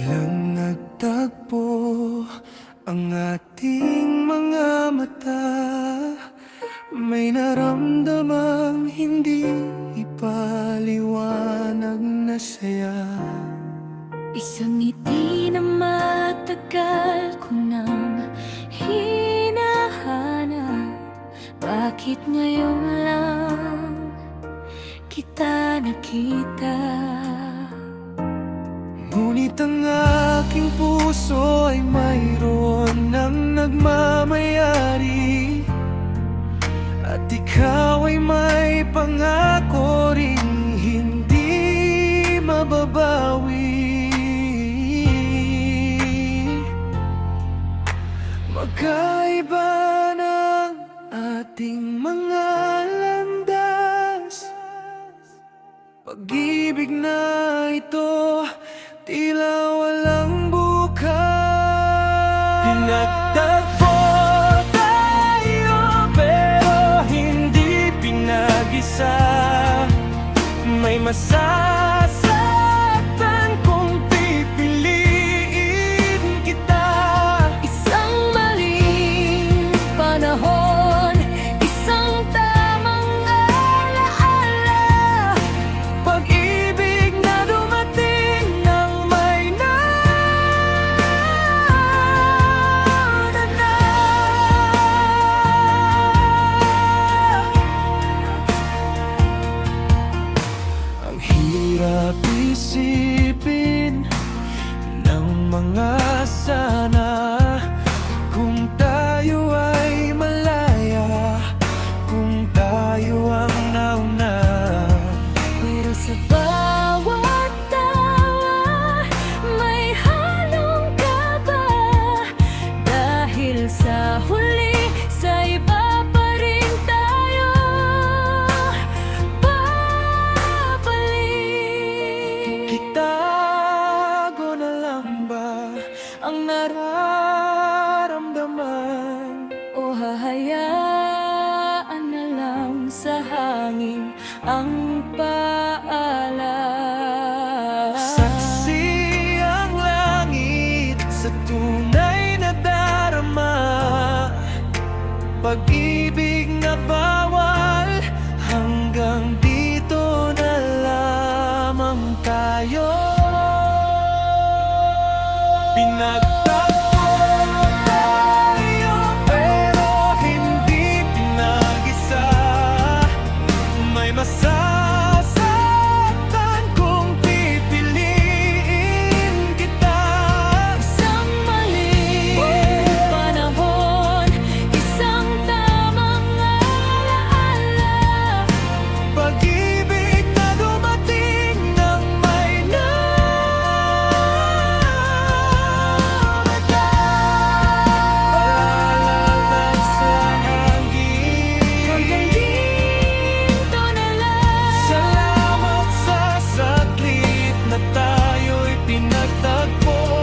Biglang nagtagpo ang ating mga mata. May naramdamang hindi ipaliwanag na saya. Isang ngiti na matagal ko nang hinahanap. Bakit ngayon lang kita nakita? Ngunit ang aking puso ay mayroon ng nagmamayari, at ikaw ay may pangako ring hindi mababawi. Magkaiba ng ating mga landas, pag-ibig na ito tila walang bukas. Pinagtagpo tayo pero hindi pinag-isa. May masasaktan kung pipiliin kita. Isang maling panahon, isang tamang alaala. Pag-ibig na dumating nang may naunana. Ang hirap isipin ng mga sana kung tayo ay malaya, kung tayo ang nauna. Pero sa bawat tawa, may halong kaba. Dahil sa huli, sa iba pa rin tayo babalik. Itago na lang ba ang nararamdaman? O hahayaan na lang sa hangin ang paalam. Saksi ang langit sa tunay na darama. Pag-ibig na bawal, hanggang dito na lamang tayo. Pinagtagpo tayo pero hindi pinag-isa. May masasaktan kung pipiliin kita. Isang maling panahon, isang tamang alaala. Pag-ibig na dumating nang may naunana. Paalala sa hangin, Hanggang dito na lang. salamat sa saglit na tayo'y pinagtagpo.